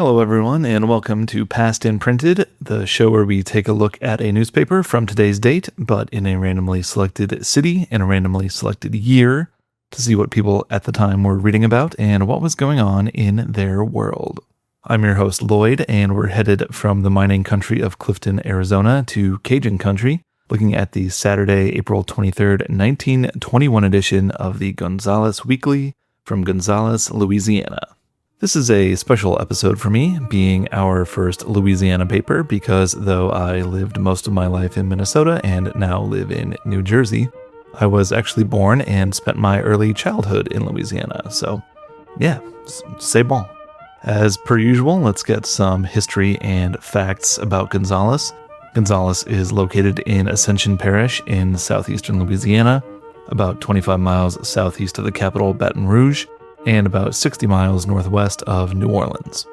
Hello, everyone, and welcome to Past Imprinted, the show where we take a look at a newspaper from today's date, but in a randomly selected city and a randomly selected year to see what people at the time were reading about and what was going on in their world. I'm your host, Lloyd, and we're headed from the mining country of Clifton, Arizona to Cajun country, looking at the Saturday, April 23rd, 1921 edition of the Gonzales Weekly from Gonzales, Louisiana. This is a special episode for me, being our first Louisiana paper, because though I lived most of my life in Minnesota and now live in New Jersey, I was actually born and spent my early childhood in Louisiana, so yeah, c'est bon. As per usual, let's get some history and facts about Gonzales. Gonzales is located in Ascension Parish in southeastern Louisiana, about 25 miles southeast of the capital, Baton Rouge, and about 60 miles northwest of New Orleans.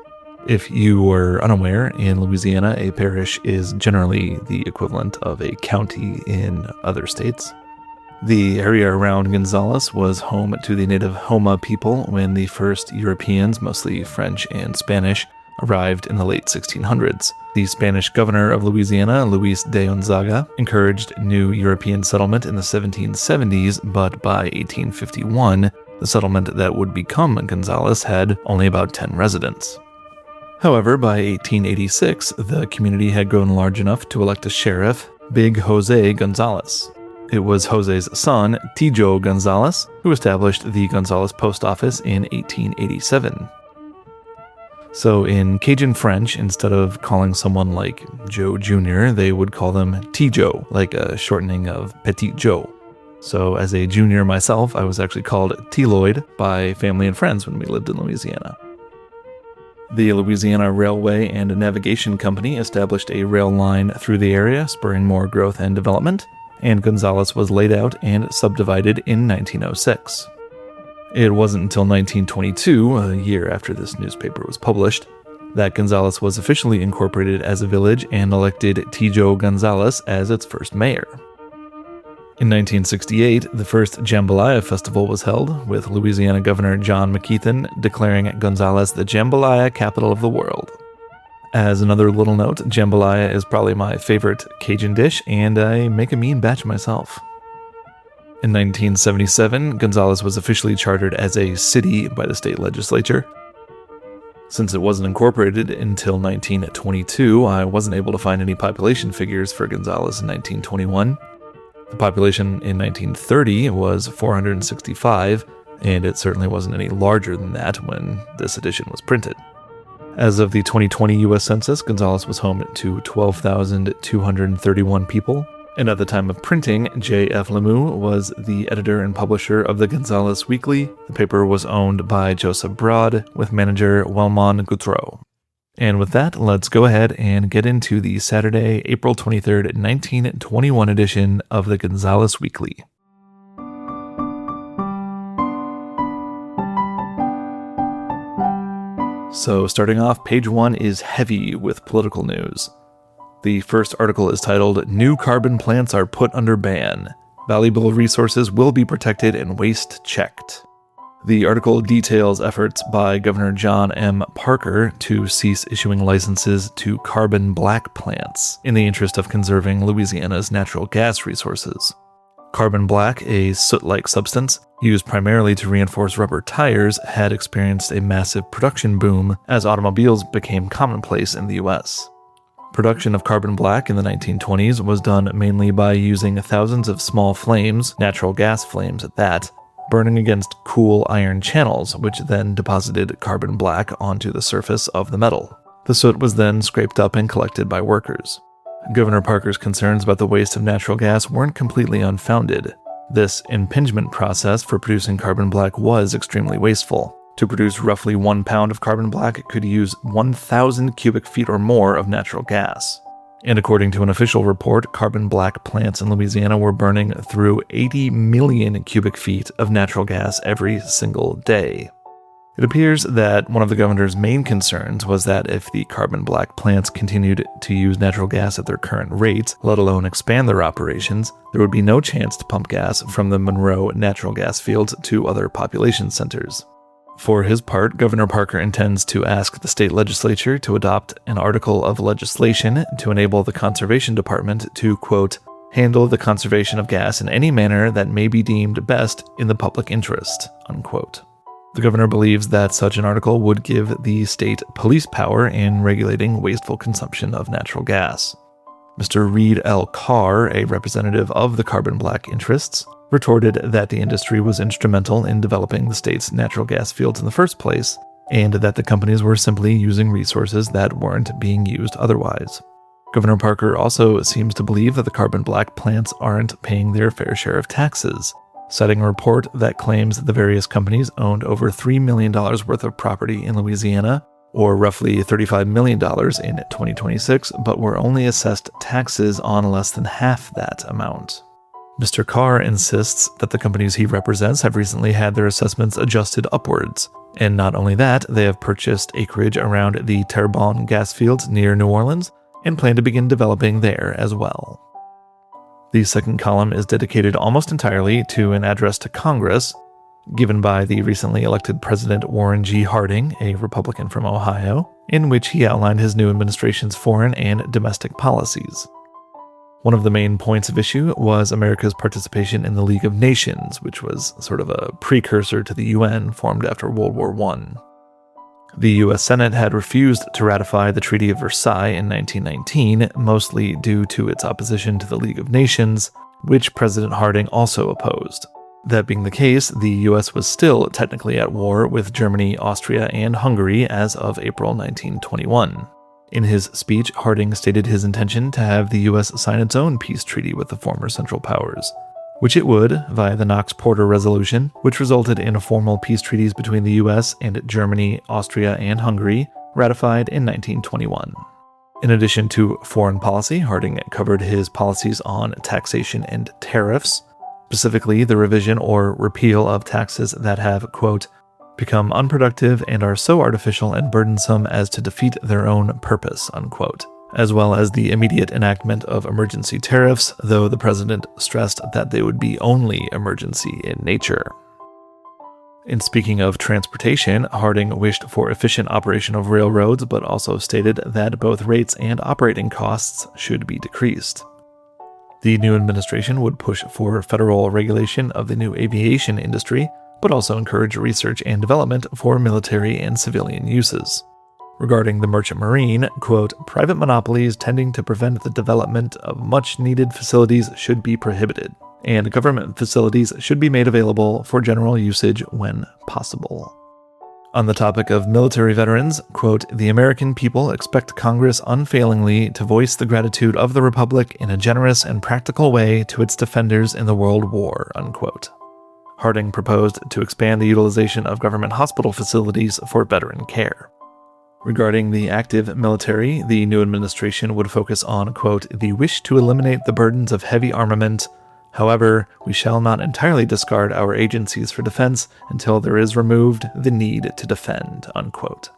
If you were unaware, in Louisiana, a parish is generally the equivalent of a county in other states. The area around Gonzales was home to the native Homa people when the first Europeans, mostly French and Spanish, arrived in the late 1600s. The Spanish governor of Louisiana, Luis de Gonzaga, encouraged new European settlement in the 1770s, but by 1851, the settlement that would become Gonzales had only about 10 residents. However, by 1886, the community had grown large enough to elect a sheriff, Big Jose Gonzales. It was Jose's son, Tijo Gonzales, who established the Gonzales Post Office in 1887. So in Cajun French, instead of calling someone like Joe Jr., they would call them Tijo, like a shortening of Petit Joe. So as a junior myself, I was actually called T-Lloyd by family and friends when we lived in Louisiana. The Louisiana Railway and Navigation Company established a rail line through the area, spurring more growth and development, and Gonzales was laid out and subdivided in 1906. It wasn't until 1922, a year after this newspaper was published, that Gonzales was officially incorporated as a village and elected Tijo Gonzales as its first mayor. In 1968, the first Jambalaya Festival was held, with Louisiana Governor John McKeithen declaring Gonzales the Jambalaya capital of the world. As another little note, jambalaya is probably my favorite Cajun dish, and I make a mean batch myself. In 1977, Gonzales was officially chartered as a city by the state legislature. Since it wasn't incorporated until 1922, I wasn't able to find any population figures for Gonzales in 1921. The population in 1930 was 465, and it certainly wasn't any larger than that when this edition was printed. As of the 2020 U.S. Census, Gonzales was home to 12,231 people, and at the time of printing, J.F. Lemieux was the editor and publisher of the Gonzales Weekly. The paper was owned by Joseph Broad, with manager Wellmont Goutreau. And with that, let's go ahead and get into the Saturday, April 23rd, 1921 edition of the Gonzales Weekly. So starting off, page 1 is heavy with political news. The first article is titled, "New Carbon Plants Are Put Under Ban. Valuable Resources Will Be Protected and Waste Checked." The article details efforts by Governor John M. Parker to cease issuing licenses to carbon black plants in the interest of conserving Louisiana's natural gas resources. Carbon black, a soot-like substance used primarily to reinforce rubber tires, had experienced a massive production boom as automobiles became commonplace in the U.S. Production of carbon black in the 1920s was done mainly by using thousands of small flames, natural gas flames at that, burning against cool iron channels, which then deposited carbon black onto the surface of the metal. The soot was then scraped up and collected by workers. Governor Parker's concerns about the waste of natural gas weren't completely unfounded. This impingement process for producing carbon black was extremely wasteful. To produce roughly 1 pound of carbon black, it could use 1,000 cubic feet or more of natural gas. And according to an official report, carbon black plants in Louisiana were burning through 80 million cubic feet of natural gas every single day. It appears that one of the governor's main concerns was that if the carbon black plants continued to use natural gas at their current rates, let alone expand their operations, there would be no chance to pump gas from the Monroe natural gas fields to other population centers. For his part, Governor Parker intends to ask the state legislature to adopt an article of legislation to enable the Conservation Department to, quote, handle the conservation of gas in any manner that may be deemed best in the public interest, unquote. The governor believes that such an article would give the state police power in regulating wasteful consumption of natural gas. Mr. Reed L. Carr, a representative of the carbon black interests, retorted that the industry was instrumental in developing the state's natural gas fields in the first place, and that the companies were simply using resources that weren't being used otherwise. Governor Parker also seems to believe that the carbon black plants aren't paying their fair share of taxes, citing a report that claims that the various companies owned over $3 million worth of property in Louisiana, or roughly $35 million in 2026, but were only assessed taxes on less than half that amount. Mr. Carr insists that the companies he represents have recently had their assessments adjusted upwards, and not only that, they have purchased acreage around the Terrebonne gas fields near New Orleans and plan to begin developing there as well. The second column is dedicated almost entirely to an address to Congress, given by the recently elected President Warren G. Harding, a Republican from Ohio, in which he outlined his new administration's foreign and domestic policies. One of the main points of issue was America's participation in the League of Nations, which was sort of a precursor to the UN formed after World War I. The U.S. Senate had refused to ratify the Treaty of Versailles in 1919, mostly due to its opposition to the League of Nations, which President Harding also opposed. That being the case, the U.S. was still technically at war with Germany, Austria, and Hungary as of April 1921. In his speech, Harding stated his intention to have the U.S. sign its own peace treaty with the former Central Powers, which it would via the Knox-Porter Resolution, which resulted in formal peace treaties between the U.S. and Germany, Austria, and Hungary, ratified in 1921. In addition to foreign policy, Harding covered his policies on taxation and tariffs, specifically the revision or repeal of taxes that have, quote, become unproductive and are so artificial and burdensome as to defeat their own purpose, unquote, as well as the immediate enactment of emergency tariffs, though the president stressed that they would be only emergency in nature. In speaking of transportation, Harding wished for efficient operation of railroads, but also stated that both rates and operating costs should be decreased. The new administration would push for federal regulation of the new aviation industry, but also encourage research and development for military and civilian uses. Regarding the merchant marine, quote, private monopolies tending to prevent the development of much-needed facilities should be prohibited, and government facilities should be made available for general usage when possible. On the topic of military veterans, quote, the American people expect Congress unfailingly to voice the gratitude of the Republic in a generous and practical way to its defenders in the World War, unquote. Harding proposed to expand the utilization of government hospital facilities for veteran care. Regarding the active military, the new administration would focus on, quote, the wish to eliminate the burdens of heavy armament. However, we shall not entirely discard our agencies for defense until there is removed the need to defend, unquote.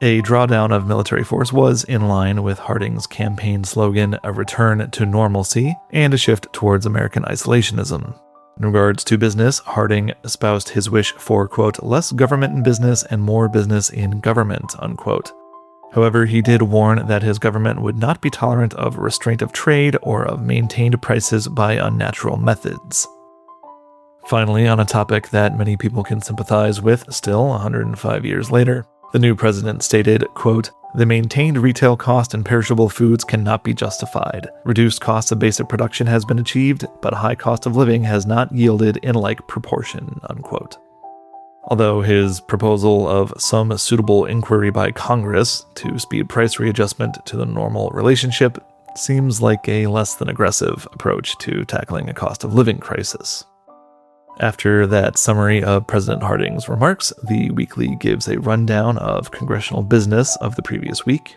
A drawdown of military force was in line with Harding's campaign slogan, a return to normalcy, and a shift towards American isolationism. In regards to business, Harding espoused his wish for, quote, less government in business and more business in government, unquote. However, he did warn that his government would not be tolerant of restraint of trade or of maintained prices by unnatural methods. Finally, on a topic that many people can sympathize with still 105 years later, the new president stated, quote, the maintained retail cost in perishable foods cannot be justified. Reduced cost of basic production has been achieved, but high cost of living has not yielded in like proportion, unquote. Although his proposal of some suitable inquiry by Congress to speed price readjustment to the normal relationship seems like a less than aggressive approach to tackling a cost of living crisis. After that summary of President Harding's remarks, the Weekly gives a rundown of congressional business of the previous week.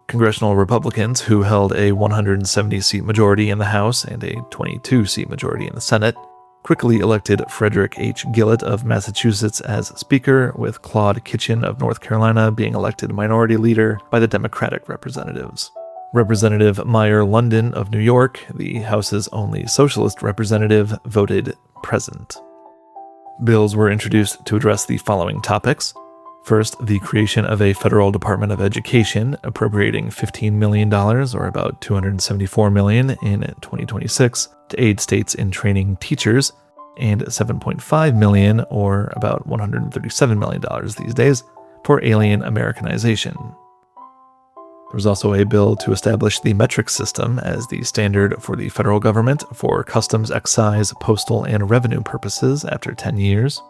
Congressional Republicans, who held a 170-seat majority in the House and a 22-seat majority in the Senate, quickly elected Frederick H. Gillett of Massachusetts as Speaker, with Claude Kitchen of North Carolina being elected Minority Leader by the Democratic representatives. Representative Meyer London of New York, the House's only socialist representative, voted present. Bills were introduced to address the following topics. First, the creation of a federal Department of Education, appropriating $15 million, or about $274 million in 2026, to aid states in training teachers, and $7.5 million, or about $137 million these days, for alien Americanization. There was also a bill to establish the metric system as the standard for the federal government for customs, excise, postal, and revenue purposes after 10 years.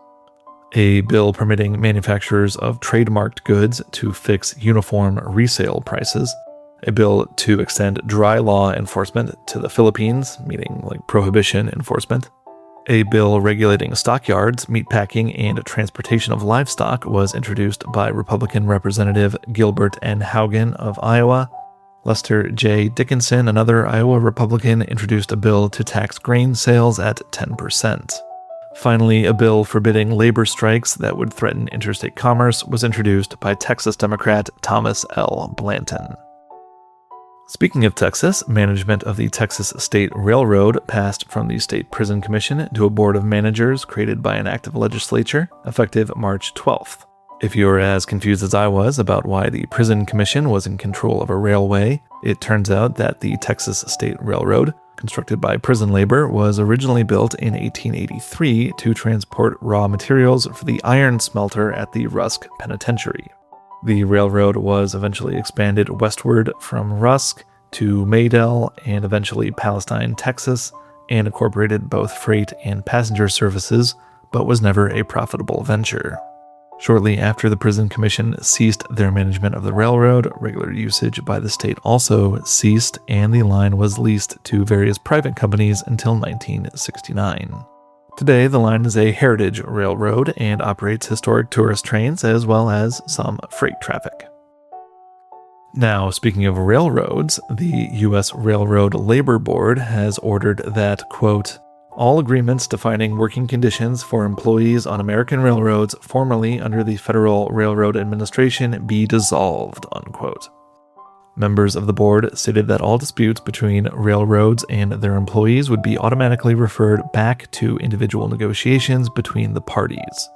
A bill permitting manufacturers of trademarked goods to fix uniform resale prices. A bill to extend dry law enforcement to the Philippines, meaning like prohibition enforcement. A bill regulating stockyards, meatpacking, and transportation of livestock was introduced by Republican Representative Gilbert N. Haugen of Iowa. Lester J. Dickinson, another Iowa Republican, introduced a bill to tax grain sales at 10%. Finally, a bill forbidding labor strikes that would threaten interstate commerce was introduced by Texas Democrat Thomas L. Blanton. Speaking of Texas, management of the Texas State Railroad passed from the State Prison Commission to a board of managers created by an act of legislature, effective March 12th. If you're as confused as I was about why the Prison Commission was in control of a railway, it turns out that the Texas State Railroad, constructed by prison labor, was originally built in 1883 to transport raw materials for the iron smelter at the Rusk Penitentiary. The railroad was eventually expanded westward from Rusk to Maydell and eventually Palestine, Texas, and incorporated both freight and passenger services, but was never a profitable venture. Shortly after the Prison Commission ceased their management of the railroad, regular usage by the state also ceased, and the line was leased to various private companies until 1969. Today, the line is a heritage railroad and operates historic tourist trains as well as some freight traffic. Now, speaking of railroads, the U.S. Railroad Labor Board has ordered that, quote, all agreements defining working conditions for employees on American railroads formerly under the Federal Railroad Administration be dissolved, unquote. Members of the board stated that all disputes between railroads and their employees would be automatically referred back to individual negotiations between the parties.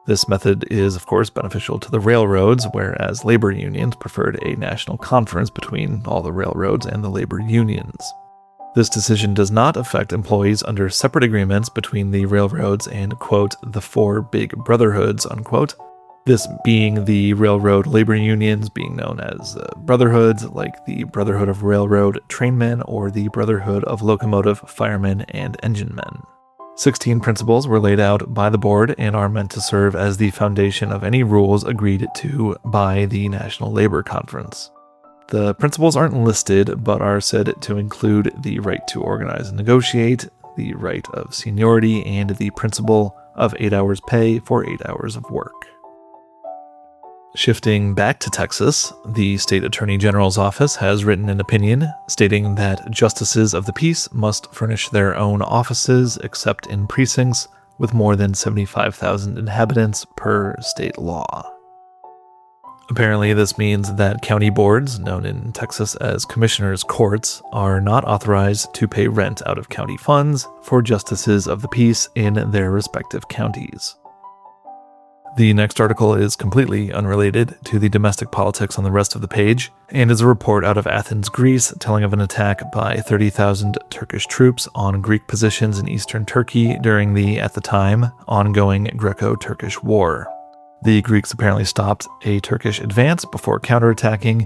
This method is, of course, beneficial to the railroads, whereas labor unions preferred a national conference between all the railroads and the labor unions. This decision does not affect employees under separate agreements between the railroads and, quote, the four big brotherhoods, unquote. This being the railroad labor unions being known as brotherhoods, like the Brotherhood of Railroad Trainmen or the Brotherhood of Locomotive Firemen and Enginemen. 16 principles were laid out by the board and are meant to serve as the foundation of any rules agreed to by the National Labor Conference. The principles aren't listed, but are said to include the right to organize and negotiate, the right of seniority, and the principle of 8 hours pay for 8 hours of work. Shifting back to Texas, the State Attorney General's office has written an opinion stating that justices of the peace must furnish their own offices except in precincts with more than 75,000 inhabitants per state law. Apparently, this means that county boards, known in Texas as commissioners' courts, are not authorized to pay rent out of county funds for justices of the peace in their respective counties. The next article is completely unrelated to the domestic politics on the rest of the page, and is a report out of Athens, Greece, telling of an attack by 30,000 Turkish troops on Greek positions in eastern Turkey during the, at the time, ongoing Greco-Turkish War. The Greeks apparently stopped a Turkish advance before counterattacking.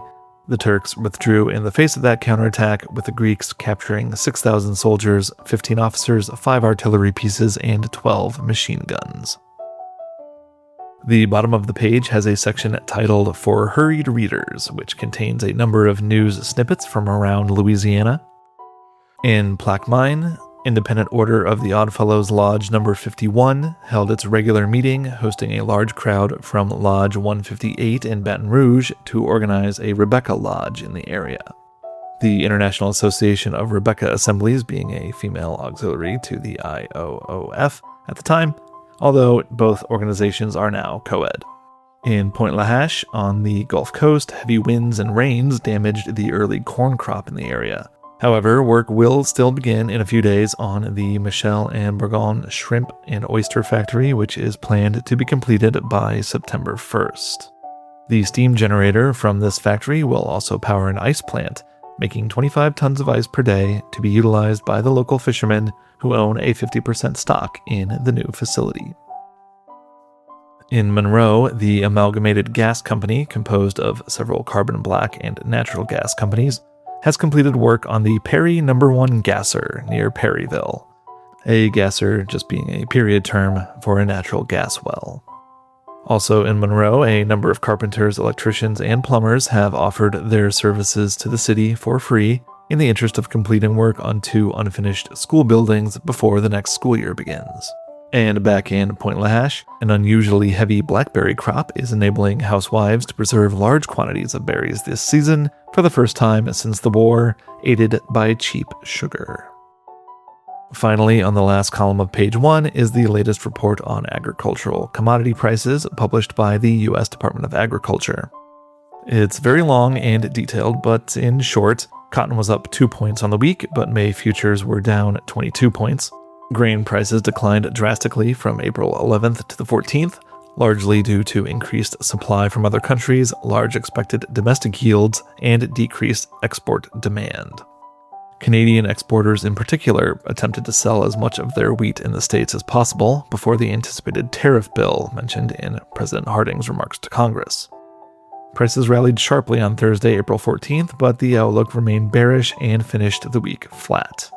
The Turks withdrew in the face of that counterattack, with the Greeks capturing 6,000 soldiers, 15 officers, 5 artillery pieces, and 12 machine guns. The bottom of the page has a section titled For Hurried Readers, which contains a number of news snippets from around Louisiana. In Plaquemine, Independent Order of the Oddfellows Lodge No. 51 held its regular meeting, hosting a large crowd from Lodge 158 in Baton Rouge to organize a Rebecca Lodge in the area. The International Association of Rebecca Assemblies being a female auxiliary to the IOOF at the time, although both organizations are now co-ed. In Point Lahash, on the Gulf Coast, heavy winds and rains damaged the early corn crop in the area. However, work will still begin in a few days on the Michel and Bourgogne shrimp and oyster factory, which is planned to be completed by September 1st. The steam generator from this factory will also power an ice plant, making 25 tons of ice per day to be utilized by the local fishermen who own a 50% stock in the new facility. In Monroe, the Amalgamated Gas Company, composed of several carbon black and natural gas companies, has completed work on the Perry No. 1 gasser near Perryville, a gasser just being a period term for a natural gas well. Also in Monroe, a number of carpenters, electricians, and plumbers have offered their services to the city for free in the interest of completing work on 2 unfinished school buildings before the next school year begins. And back in Point Lahash, an unusually heavy blackberry crop is enabling housewives to preserve large quantities of berries this season for the first time since the war, aided by cheap sugar. Finally, on the last column of page 1 is the latest report on agricultural commodity prices published by the U.S. Department of Agriculture. It's very long and detailed, but in short, cotton was up 2 points on the week, but May futures were down 22 points. Grain prices declined drastically from April 11th to the 14th, largely due to increased supply from other countries, large expected domestic yields, and decreased export demand. Canadian exporters in particular attempted to sell as much of their wheat in the States as possible before the anticipated tariff bill mentioned in President Harding's remarks to Congress. Prices rallied sharply on Thursday, April 14th, but the outlook remained bearish and finished the week flat.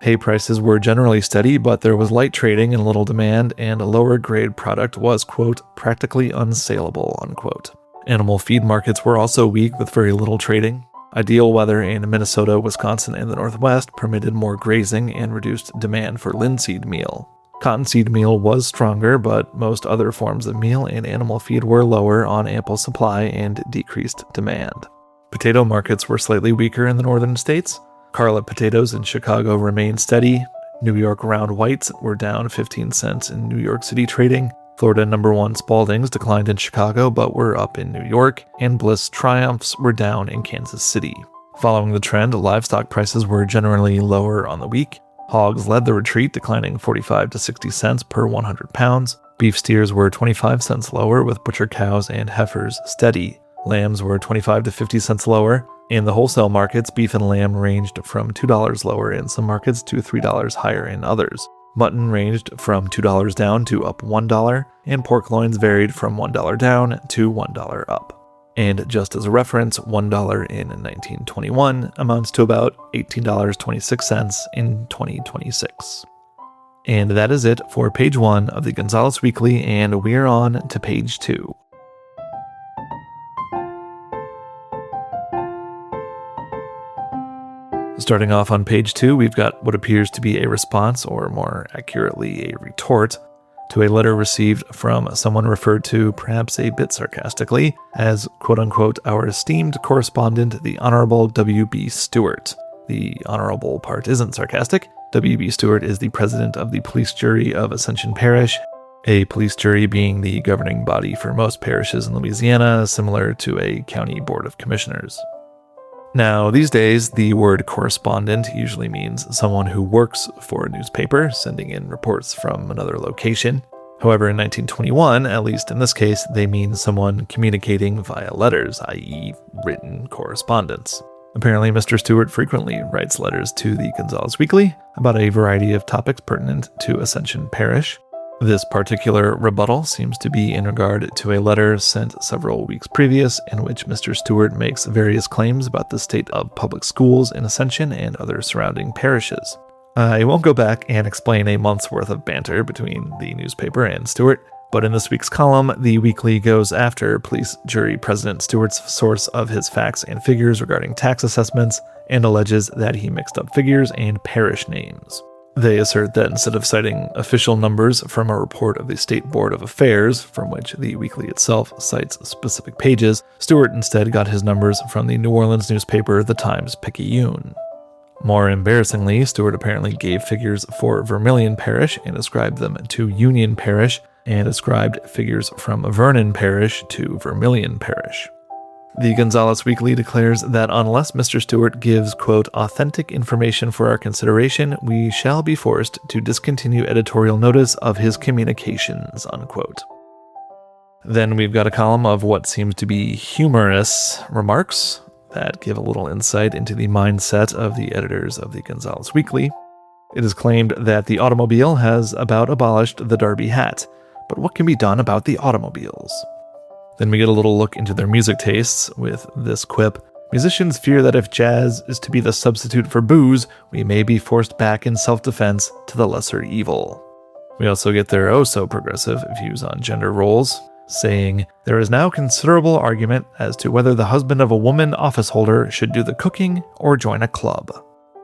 Hay prices were generally steady, but there was light trading and little demand, and a lower grade product was, quote, practically unsaleable, unquote. Animal feed markets were also weak with very little trading. Ideal weather in Minnesota, Wisconsin, and the Northwest permitted more grazing and reduced demand for linseed meal. Cottonseed meal was stronger, but most other forms of meal and animal feed were lower on ample supply and decreased demand. Potato markets were slightly weaker in the northern states. Scarlet potatoes in Chicago remained steady. New York round whites were down 15 cents in New York City trading. Florida No. 1 Spaldings declined in Chicago but were up in New York, and Bliss Triumphs were down in Kansas City. Following the trend, livestock prices were generally lower on the week. Hogs led the retreat, declining 45 to 60 cents per 100 pounds. Beef steers were 25 cents lower, with butcher cows and heifers steady. Lambs were 25 to 50 cents lower. In the wholesale markets, beef and lamb ranged from $2 lower in some markets to $3 higher in others. Mutton ranged from $2 down to up $1, and pork loins varied from $1 down to $1 up. And just as a reference, $1 in 1921 amounts to about $18.26 in 2026. And that is it for page 1 of the Gonzales Weekly, and we're on to page 2. Starting off on page 2, we've got what appears to be a response, or more accurately, a retort, to a letter received from someone referred to, perhaps a bit sarcastically, as quote-unquote our esteemed correspondent, the Honorable W.B. Stewart. The honorable part isn't sarcastic. W.B. Stewart is the president of the police jury of Ascension Parish, a police jury being the governing body for most parishes in Louisiana, similar to a county board of commissioners. Now, these days, the word correspondent usually means someone who works for a newspaper, sending in reports from another location. However, in 1921, at least in this case, they mean someone communicating via letters, i.e. written correspondence. Apparently, Mr. Stewart frequently writes letters to the Gonzales Weekly about a variety of topics pertinent to Ascension Parish. This particular rebuttal seems to be in regard to a letter sent several weeks previous in which Mr. Stewart makes various claims about the state of public schools in Ascension and other surrounding parishes. I won't go back and explain a month's worth of banter between the newspaper and Stewart, but in this week's column, the Weekly goes after police jury President Stewart's source of his facts and figures regarding tax assessments and alleges that he mixed up figures and parish names. They assert that instead of citing official numbers from a report of the State Board of Affairs, from which the Weekly itself cites specific pages, Stewart instead got his numbers from the New Orleans newspaper The Times-Picayune. More embarrassingly, Stewart apparently gave figures for Vermilion Parish and ascribed them to Union Parish, and ascribed figures from Vernon Parish to Vermilion Parish. The Gonzales Weekly declares that unless Mr. Stewart gives, quote, authentic information for our consideration, we shall be forced to discontinue editorial notice of his communications, unquote. Then we've got a column of what seems to be humorous remarks that give a little insight into the mindset of the editors of the Gonzales Weekly. It is claimed that the automobile has about abolished the Derby hat, but what can be done about the automobiles? Then we get a little look into their music tastes with this quip: musicians fear that if jazz is to be the substitute for booze, we may be forced back in self-defense to the lesser evil. We also get their oh-so-progressive views on gender roles, saying, there is now considerable argument as to whether the husband of a woman office holder should do the cooking or join a club.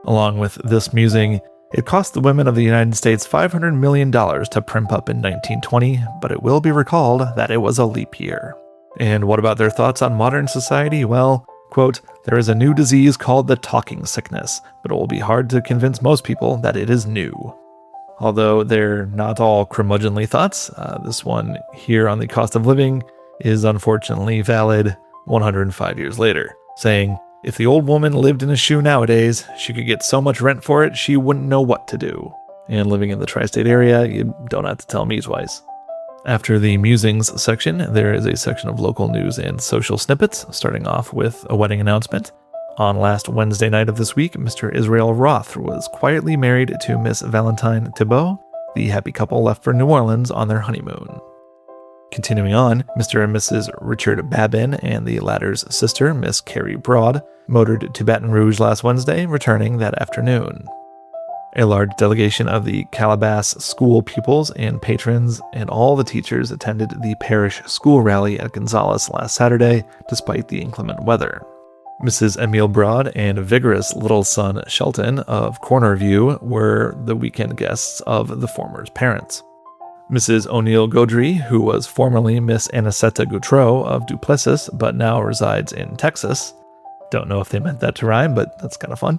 Along with this musing, it cost the women of the United States $500 million to primp up in 1920, but it will be recalled that it was a leap year. And what about their thoughts on modern society? Well, quote, there is a new disease called the talking sickness, but it will be hard to convince most people that it is new. Although they're not all curmudgeonly thoughts, this one here on the cost of living is unfortunately valid 105 years later, saying, if the old woman lived in a shoe nowadays, she could get so much rent for it she wouldn't know what to do. And living in the tri-state area, you don't have to tell me twice. After the musings section, there is a section of local news and social snippets, starting off with a wedding announcement. On last Wednesday night of this week, Mr. Israel Roth was quietly married to Miss Valentine Thibault. The happy couple left for New Orleans on their honeymoon. Continuing on, Mr. and Mrs. Richard Babin and the latter's sister, Miss Carrie Broad, motored to Baton Rouge last Wednesday, returning that afternoon. A large delegation of the Calabas school pupils and patrons and all the teachers attended the parish school rally at Gonzales last Saturday, despite the inclement weather. Mrs. Emile Broad and vigorous little son Shelton of Cornerview were the weekend guests of the former's parents. Mrs. O'Neill Gaudry, who was formerly Miss Anicetta Goutreau of Duplessis but now resides in Texas. Don't know if they meant that to rhyme, but that's kind of fun.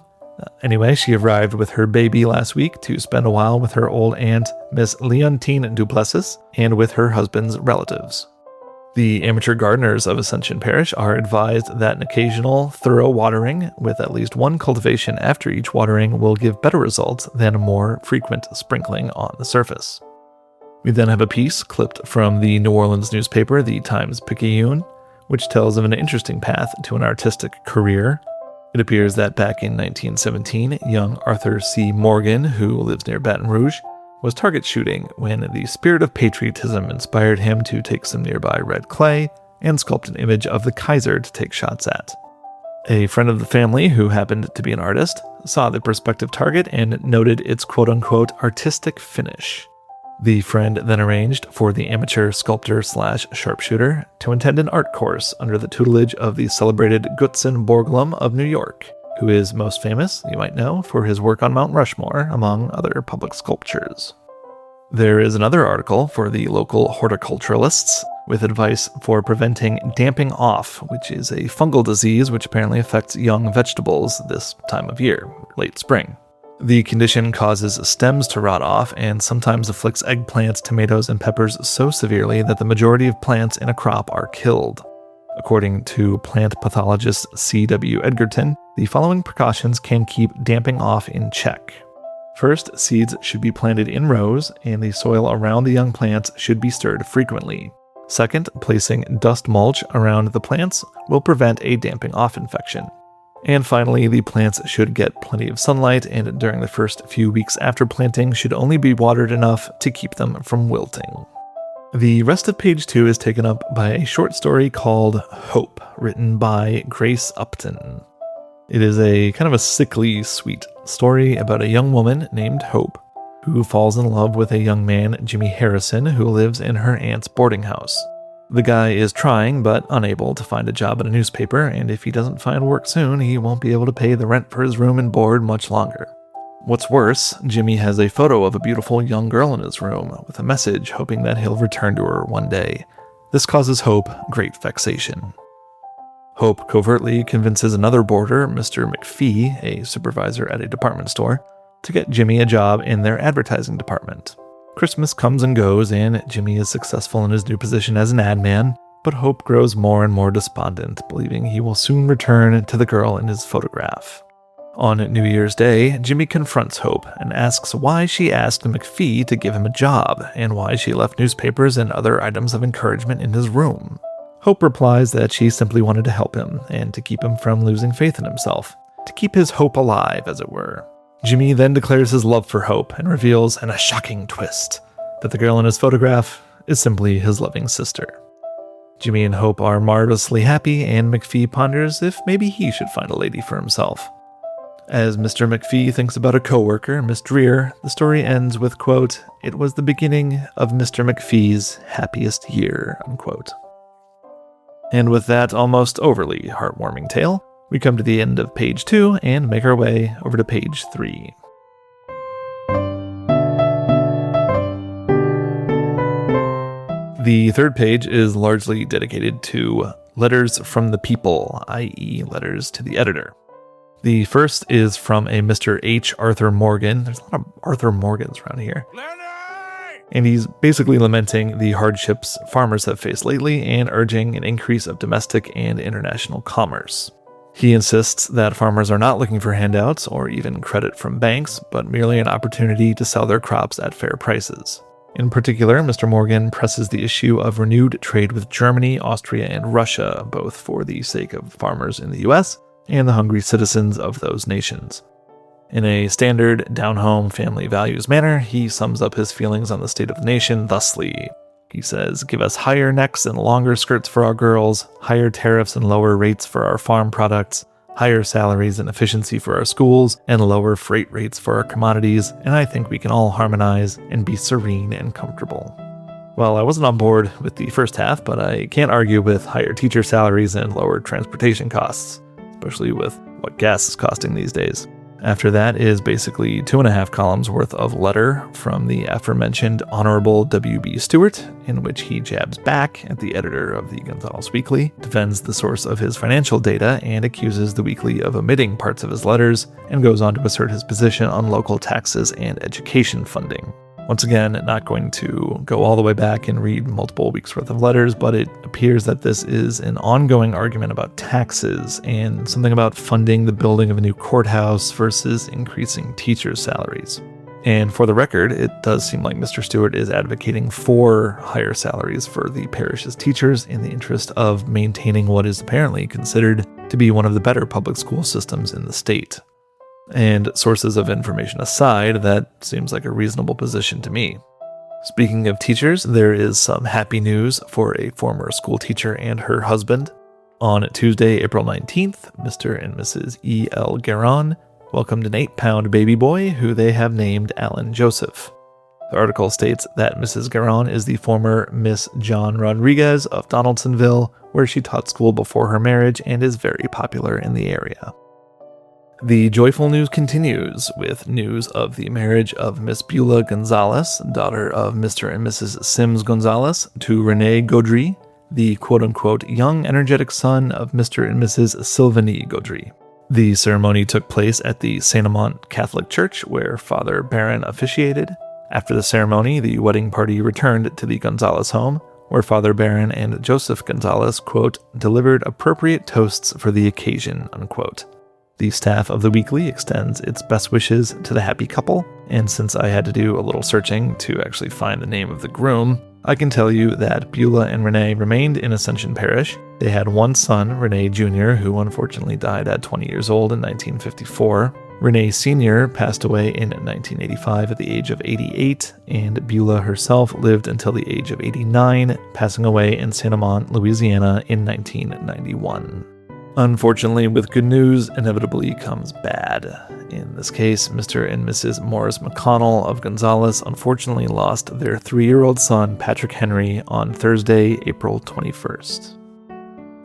Anyway, she arrived with her baby last week to spend a while with her old aunt, Miss Leontine Duplessis, and with her husband's relatives. The amateur gardeners of Ascension Parish are advised that an occasional, thorough watering with at least one cultivation after each watering will give better results than a more frequent sprinkling on the surface. We then have a piece clipped from the New Orleans newspaper, the Times-Picayune, which tells of an interesting path to an artistic career. It appears that back in 1917, young Arthur C. Morgan, who lives near Baton Rouge, was target shooting when the spirit of patriotism inspired him to take some nearby red clay and sculpt an image of the Kaiser to take shots at. A friend of the family, who happened to be an artist, saw the prospective target and noted its quote-unquote artistic finish. The friend then arranged for the amateur sculptor/sharpshooter to attend an art course under the tutelage of the celebrated Gutzon Borglum of New York, who is most famous, you might know, for his work on Mount Rushmore, among other public sculptures. There is another article for the local horticulturalists with advice for preventing damping off, which is a fungal disease which apparently affects young vegetables this time of year, late spring. The condition causes stems to rot off and sometimes afflicts eggplants, tomatoes, and peppers so severely that the majority of plants in a crop are killed. According to plant pathologist C.W. Edgerton, the following precautions can keep damping off in check. First, seeds should be planted in rows, and the soil around the young plants should be stirred frequently. Second, placing dust mulch around the plants will prevent a damping off infection. And finally, the plants should get plenty of sunlight, and during the first few weeks after planting should only be watered enough to keep them from wilting. The rest of page 2 is taken up by a short story called Hope, written by Grace Upton. It is a kind of a sickly sweet story about a young woman named Hope who falls in love with a young man, Jimmy Harrison, who lives in her aunt's boarding house. The guy is trying but unable to find a job at a newspaper, and if he doesn't find work soon, he won't be able to pay the rent for his room and board much longer. What's worse, Jimmy has a photo of a beautiful young girl in his room with a message hoping that he'll return to her one day. This causes Hope great vexation. Hope covertly convinces another boarder, Mr. McPhee, a supervisor at a department store, to get Jimmy a job in their advertising department. Christmas comes and goes, and Jimmy is successful in his new position as an ad man, but Hope grows more and more despondent, believing he will soon return to the girl in his photograph. On New Year's Day, Jimmy confronts Hope and asks why she asked McPhee to give him a job and why she left newspapers and other items of encouragement in his room. Hope replies that she simply wanted to help him and to keep him from losing faith in himself, to keep his hope alive, as it were. Jimmy then declares his love for Hope and reveals, in a shocking twist, that the girl in his photograph is simply his loving sister. Jimmy and Hope are marvelously happy, and McPhee ponders if maybe he should find a lady for himself. As Mr. McPhee thinks about a coworker, Miss Dreer, the story ends with, quote, "It was the beginning of Mr. McPhee's happiest year," unquote. And with that almost overly heartwarming tale, we come to the end of page 2 and make our way over to page 3. The third page is largely dedicated to letters from the people, i.e. letters to the editor. The first is from a Mr. H. Arthur Morgan. There's a lot of Arthur Morgans around here. And he's basically lamenting the hardships farmers have faced lately and urging an increase of domestic and international commerce. He insists that farmers are not looking for handouts or even credit from banks, but merely an opportunity to sell their crops at fair prices. In particular, Mr. Morgan presses the issue of renewed trade with Germany, Austria, and Russia, both for the sake of farmers in the US and the hungry citizens of those nations. In a standard, down-home, family values manner, he sums up his feelings on the state of the nation thusly. He says, "Give us higher necks and longer skirts for our girls, higher tariffs and lower rates for our farm products, higher salaries and efficiency for our schools, and lower freight rates for our commodities, and I think we can all harmonize and be serene and comfortable." Well, I wasn't on board with the first half, but I can't argue with higher teacher salaries and lower transportation costs, especially with what gas is costing these days. After that is basically 2.5 columns worth of letter from the aforementioned Honorable W.B. Stewart, in which he jabs back at the editor of the Gonzales Weekly, defends the source of his financial data, and accuses the Weekly of omitting parts of his letters, and goes on to assert his position on local taxes and education funding. Once again, not going to go all the way back and read multiple weeks' worth of letters, but it appears that this is an ongoing argument about taxes and something about funding the building of a new courthouse versus increasing teachers' salaries. And for the record, it does seem like Mr. Stewart is advocating for higher salaries for the parish's teachers in the interest of maintaining what is apparently considered to be one of the better public school systems in the state. And sources of information aside, that seems like a reasonable position to me. Speaking of teachers, there is some happy news for a former school teacher and her husband. On Tuesday, April 19th, Mr. and Mrs. E.L. Guerin welcomed an 8-pound baby boy who they have named Alan Joseph. The article states that Mrs. Guerin is the former Miss John Rodriguez of Donaldsonville, where she taught school before her marriage and is very popular in the area. The joyful news continues with news of the marriage of Miss Beulah Gonzales, daughter of Mr. and Mrs. Sims Gonzales, to Renee Gaudry, the quote-unquote young energetic son of Mr. and Mrs. Sylvanie Gaudry. The ceremony took place at the Saint Amant Catholic Church, where Father Barron officiated. After the ceremony, the wedding party returned to the Gonzales home, where Father Barron and Joseph Gonzales, quote, delivered appropriate toasts for the occasion, unquote. The staff of the Weekly extends its best wishes to the happy couple, and since I had to do a little searching to actually find the name of the groom, I can tell you that Beulah and Renee remained in Ascension Parish. They had one son, Renee Jr., who unfortunately died at 20 years old in 1954. Renee Sr. passed away in 1985 at the age of 88, and Beulah herself lived until the age of 89, passing away in Saint Amant, Louisiana in 1991. Unfortunately, with good news inevitably comes bad. In this case, Mr. and Mrs. Morris McConnell of Gonzales unfortunately lost their 3-year-old son, Patrick Henry, on Thursday, April 21st.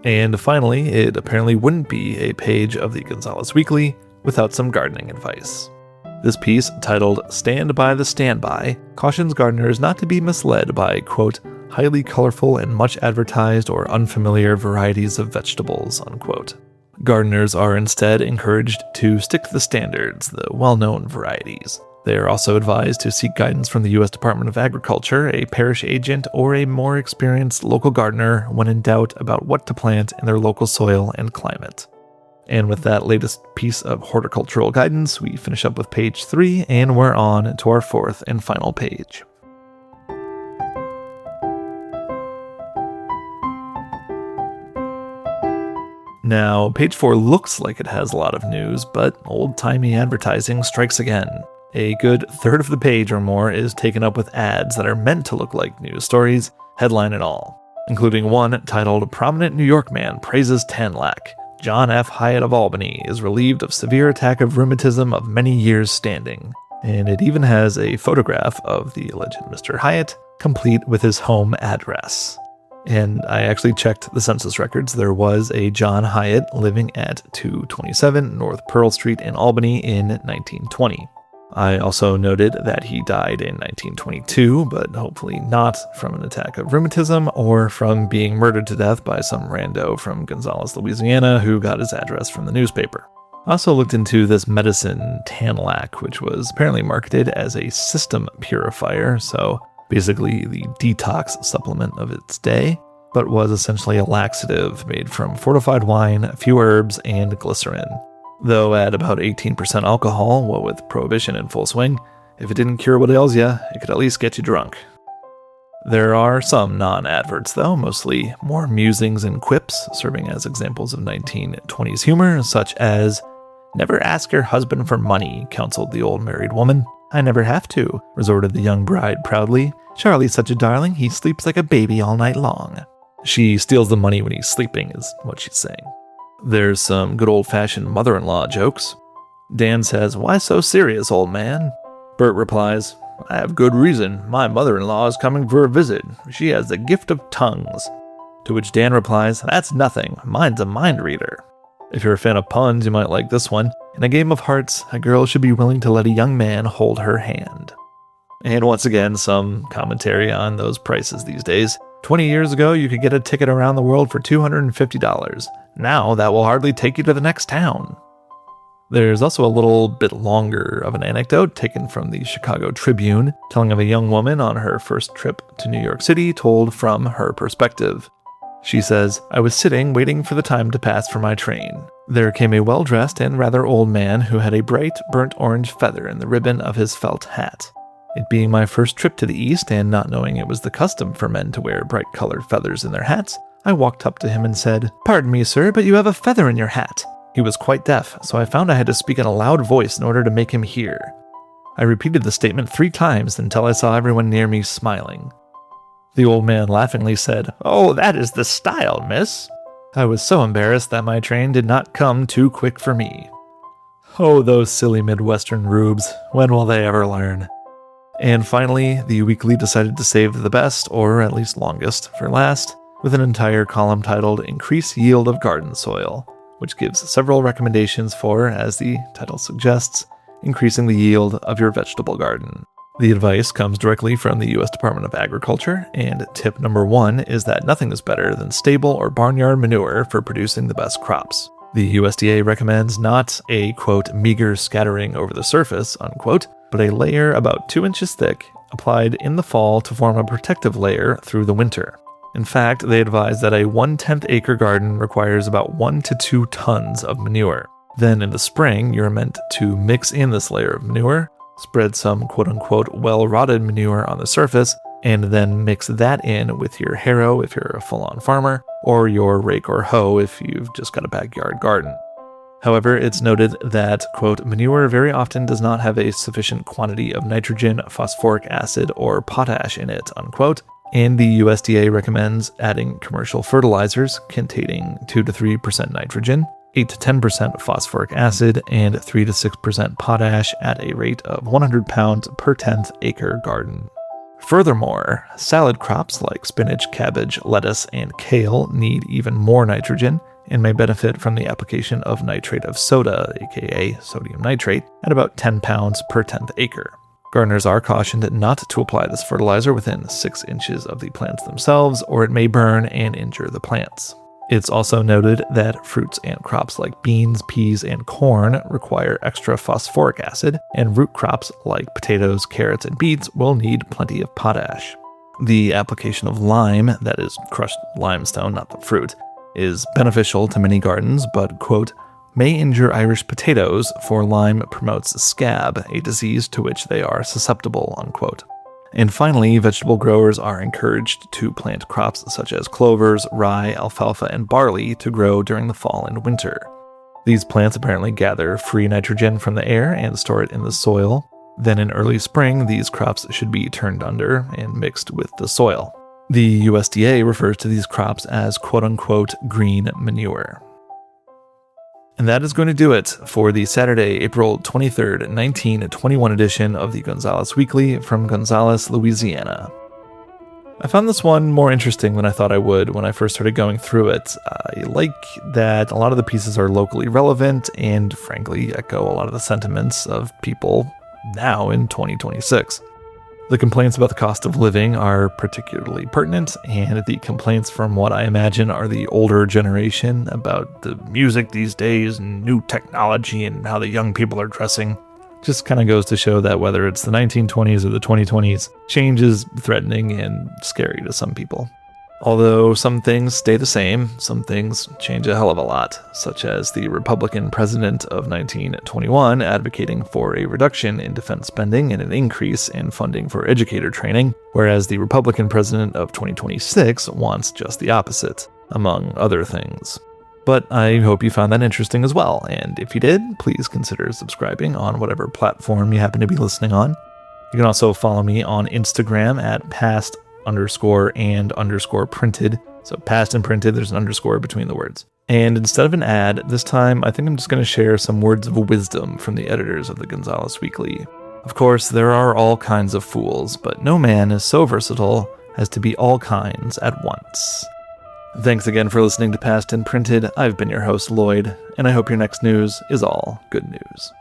And finally, it apparently wouldn't be a page of the Gonzales Weekly without some gardening advice. This piece, titled Stand by the Standby, cautions gardeners not to be misled by, quote, highly colorful and much advertised or unfamiliar varieties of vegetables, unquote. Gardeners are instead encouraged to stick to the standards, the well-known varieties. They are also advised to seek guidance from the U.S. Department of Agriculture, a parish agent, or a more experienced local gardener when in doubt about what to plant in their local soil and climate. And with that latest piece of horticultural guidance, we finish up with page 3, and we're on to our fourth and final page. Now, page 4 looks like it has a lot of news, but old-timey advertising strikes again. A good third of the page or more is taken up with ads that are meant to look like news stories, headline and all, including one titled "Prominent New York Man Praises Tanlac. John F. Hyatt of Albany is relieved of severe attack of rheumatism of many years standing." And it even has a photograph of the alleged Mr. Hyatt, complete with his home address. And I actually checked the census records. There was a John Hyatt living at 227 North Pearl Street in Albany in 1920. I also noted that he died in 1922, but hopefully not from an attack of rheumatism or from being murdered to death by some rando from Gonzales, Louisiana, who got his address from the newspaper. I also looked into this medicine Tanlac, which was apparently marketed as a system purifier, so basically the detox supplement of its day, but was essentially a laxative made from fortified wine, a few herbs, and glycerin. Though at about 18% alcohol, what with prohibition in full swing, if it didn't cure what ails you, it could at least get you drunk. There are some non-adverts though, mostly more musings and quips, serving as examples of 1920s humor, such as, "Never ask your husband for money," counseled the old married woman. "I never have to," resorted the young bride proudly. "Charlie's such a darling, he sleeps like a baby all night long." She steals the money when he's sleeping, is what she's saying. There's some good old-fashioned mother-in-law jokes. Dan says, "Why so serious, old man?" Bert replies, "I have good reason. My mother-in-law is coming for a visit. She has the gift of tongues." To which Dan replies, "That's nothing. Mine's a mind reader." If you're a fan of puns, you might like this one. "In a game of hearts, a girl should be willing to let a young man hold her hand." And once again, some commentary on those prices these days. 20 years ago, you could get a ticket around the world for $250. Now, that will hardly take you to the next town. There's also a little bit longer of an anecdote taken from the Chicago Tribune, telling of a young woman on her first trip to New York City told from her perspective. She says, "I was sitting waiting for the time to pass for my train. There came a well-dressed and rather old man who had a bright, burnt orange feather in the ribbon of his felt hat. It being my first trip to the East and not knowing it was the custom for men to wear bright-colored feathers in their hats, I walked up to him and said, 'Pardon me, sir, but you have a feather in your hat.' He was quite deaf, so I found I had to speak in a loud voice in order to make him hear. I repeated the statement 3 times until I saw everyone near me smiling. The old man laughingly said, 'Oh, that is the style, miss.' I was so embarrassed that my train did not come too quick for me." Oh, those silly Midwestern rubes. When will they ever learn? And finally, the Weekly decided to save the best, or at least longest, for last, with an entire column titled "Increase Yield of Garden Soil," which gives several recommendations for, as the title suggests, increasing the yield of your vegetable garden. The advice comes directly from the U.S. Department of Agriculture, and tip number 1 is that nothing is better than stable or barnyard manure for producing the best crops. The USDA recommends not a, quote, "meager scattering over the surface," unquote, but a layer about 2 inches thick, applied in the fall to form a protective layer through the winter. In fact, they advise that a 1/10 acre garden requires about 1 to 2 tons of manure. Then in the spring, you're meant to mix in this layer of manure, spread some quote-unquote well-rotted manure on the surface, and then mix that in with your harrow if you're a full-on farmer, or your rake or hoe if you've just got a backyard garden. However, it's noted that, quote, "manure very often does not have a sufficient quantity of nitrogen, phosphoric acid, or potash in it," unquote, and the USDA recommends adding commercial fertilizers containing 2 to 3% nitrogen, 8 to 10% phosphoric acid, and 3 to 6% potash at a rate of 100 pounds per 10th acre garden. Furthermore, salad crops like spinach, cabbage, lettuce, and kale need even more nitrogen and may benefit from the application of nitrate of soda, aka sodium nitrate, at about 10 pounds per 10th acre. Gardeners are cautioned not to apply this fertilizer within 6 inches of the plants themselves, or it may burn and injure the plants. It's also noted that fruits and crops like beans, peas, and corn require extra phosphoric acid, and root crops like potatoes, carrots, and beets will need plenty of potash. The application of lime, that is crushed limestone, not the fruit, is beneficial to many gardens, but, quote, may injure Irish potatoes, for lime promotes scab, a disease to which they are susceptible, unquote. And finally, vegetable growers are encouraged to plant crops such as clovers, rye, alfalfa, and barley to grow during the fall and winter. These plants apparently gather free nitrogen from the air and store it in the soil. Then in early spring, these crops should be turned under and mixed with the soil. The USDA refers to these crops as quote-unquote green manure. And that is going to do it for the Saturday, April 23rd, 1921 edition of the Gonzales Weekly from Gonzales, Louisiana. I found this one more interesting than I thought I would when I first started going through it. I like that a lot of the pieces are locally relevant and, frankly, echo a lot of the sentiments of people now in 2026. The complaints about the cost of living are particularly pertinent, and the complaints from what I imagine are the older generation about the music these days and new technology and how the young people are dressing just kind of goes to show that whether it's the 1920s or the 2020s, change is threatening and scary to some people. Although some things stay the same, some things change a hell of a lot, such as the Republican president of 1921 advocating for a reduction in defense spending and an increase in funding for educator training, whereas the Republican president of 2026 wants just the opposite, among other things. But I hope you found that interesting as well, and if you did, please consider subscribing on whatever platform you happen to be listening on. You can also follow me on Instagram at past_and_printed. So past and printed, there's an underscore between the words. And instead of an ad, this time I think I'm just going to share some words of wisdom from the editors of the Gonzales Weekly. Of course, there are all kinds of fools, but no man is so versatile as to be all kinds at once. Thanks again for listening to Past and Printed. I've been your host, Lloyd, and I hope your next news is all good news.